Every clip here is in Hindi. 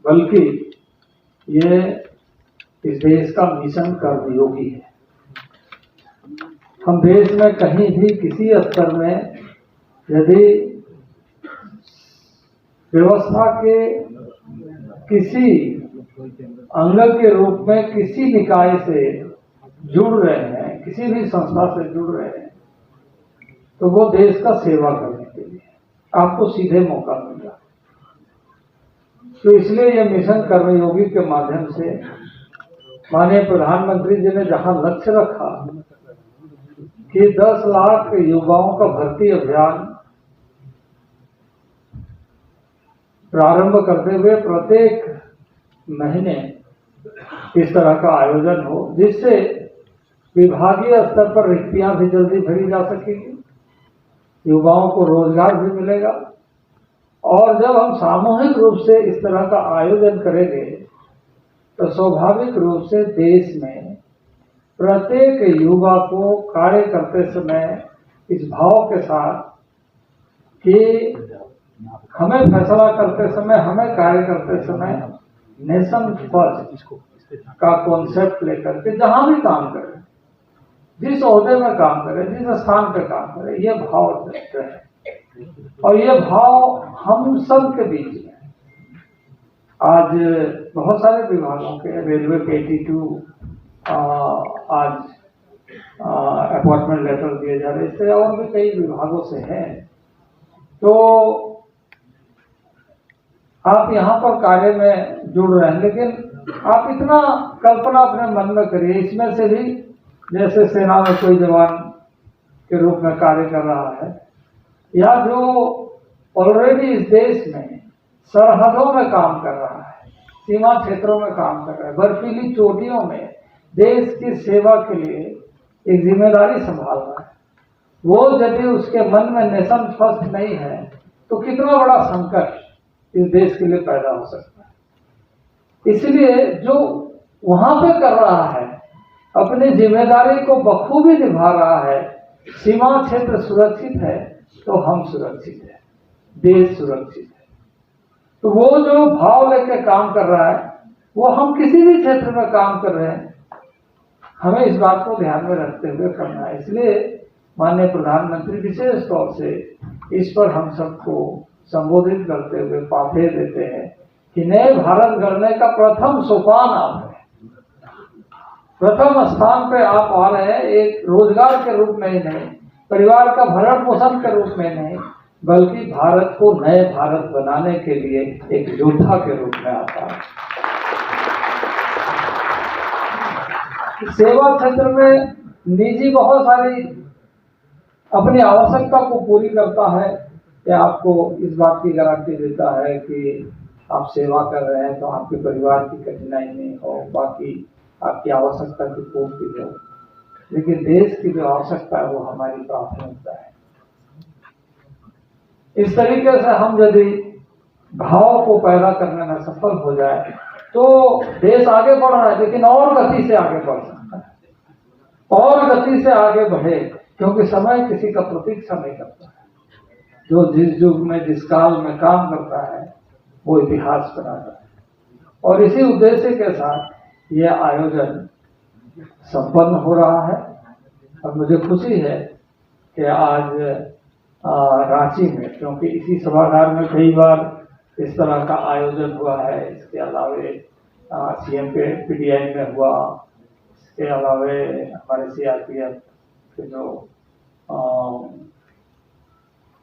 बल्कि ये इस देश का मिशन कर्मयोगी है। हम देश में कहीं भी किसी स्तर में यदि व्यवस्था के किसी अंग के रूप में किसी निकाय से जुड़ रहे हैं, किसी भी संस्था से जुड़ रहे हैं, तो वो देश का सेवा करने के लिए आपको सीधे मौका मिल रहा है। तो इसलिए यह मिशन कर्मयोगी के माध्यम से माननीय प्रधानमंत्री जी ने जहां लक्ष्य रखा कि 10 लाख युवाओं का भर्ती अभियान प्रारंभ करते हुए प्रत्येक महीने इस तरह का आयोजन हो, जिससे विभागीय स्तर पर रिक्तियां भी जल्दी भरी जा सकेंगी, युवाओं को रोजगार भी मिलेगा। और जब हम सामूहिक रूप से इस तरह का आयोजन करेंगे तो स्वाभाविक रूप से देश में प्रत्येक युवा को कार्य करते समय इस भाव के साथ कि हमें फैसला करते समय, हमें कार्य करते समय नेशन फर्स्ट का कॉन्सेप्ट लेकर के जहां भी काम करें, जिस ओहदे में काम करें, जिस स्थान पे काम करें, ये भाव रहे। और ये भाव हम सब के बीच में आज बहुत सारे विभागों के, रेलवे के 82 आज अपॉइंटमेंट लेटर दिए जा रहे, इससे और भी कई विभागों से हैं। तो आप यहाँ पर कार्य में जुड़ रहे हैं, लेकिन आप इतना कल्पना अपने मन में करिए, इसमें से भी जैसे सेना में कोई जवान के रूप में कार्य कर रहा है, या जो ऑलरेडी इस देश में सरहदों में काम कर रहा है, सीमा क्षेत्रों में काम कर रहा है, बर्फीली चोटियों में देश की सेवा के लिए एक जिम्मेदारी संभाल रहा है, वो यदि उसके मन में नेशन फर्स्ट नहीं है तो कितना बड़ा संकट इस देश के लिए पैदा हो सकता है। इसलिए जो वहां पे कर रहा है, अपनी जिम्मेदारी को बखूबी निभा रहा है, सीमा क्षेत्र सुरक्षित है तो हम सुरक्षित हैं, देश सुरक्षित है। तो वो जो भाव लेकर काम कर रहा है, वो हम किसी भी क्षेत्र में काम कर रहे हैं, हमें इस बात को ध्यान में रखते हुए करना है। इसलिए माननीय प्रधानमंत्री विशेष तौर से इस पर हम सबको संबोधित करते हुए पाथे देते हैं कि नए भारत गढ़ने का प्रथम सोपान आप है, प्रथम स्थान पे आप आ रहे हैं, एक रोजगार के रूप में ही नहीं, परिवार का भरण पोषण के रूप में नहीं, बल्कि भारत को नए भारत बनाने के लिए एक योद्धा के रूप में आता है। सेवा क्षेत्र में निजी बहुत सारी अपनी आवश्यकता को पूरी करता है, या आपको इस बात की गारंटी देता है कि आप सेवा कर रहे हैं तो आपके परिवार की कठिनाई नहीं हो, बाकी आपकी आवश्यकता की पूर्ति हो। लेकिन देश की जो आवश्यकता है वो हमारी प्राथमिकता है। इस तरीके से हम यदि भाव को पैदा करने में सफल हो जाए तो देश आगे बढ़ रहा है, लेकिन और गति से आगे बढ़ सकता है, और गति से आगे बढ़े, क्योंकि समय किसी का प्रतीक्षा नहीं करता है। जो जिस युग में, जिस काल में काम करता है वो इतिहास बनाता है। और इसी उद्देश्य के साथ यह आयोजन संपन्न हो रहा है। और मुझे खुशी है कि आज रांची में, क्योंकि इसी सभागार में कई बार इस तरह का आयोजन हुआ है, इसके अलावे सीएम के पीटीआई में हुआ, इसके अलावे हमारे सीआरपीएफ के जो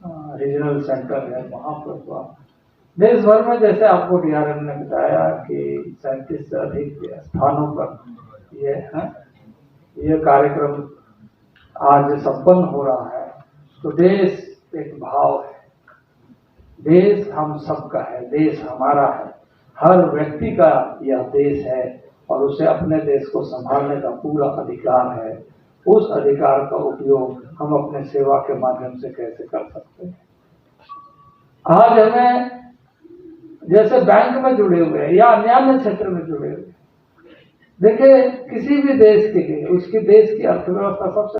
रीजनल सेंटर है वहाँ पर हुआ। देश भर में जैसे आपको डीआरएम ने बताया कि 37 से अधिक स्थानों पर ये कार्यक्रम आज संपन्न हो रहा है। तो देश एक भाव है, देश हम सबका है, देश हमारा है, हर व्यक्ति का यह देश है और उसे अपने देश को संभालने का पूरा अधिकार है। उस अधिकार का उपयोग हम अपने सेवा के माध्यम से कैसे कर सकते हैं। आज हमें जैसे बैंक में जुड़े हुए हैं या अन्य क्षेत्र में जुड़े हुए हैं, देखिए किसी भी देश के लिए उसकी देश की अर्थव्यवस्था सबसे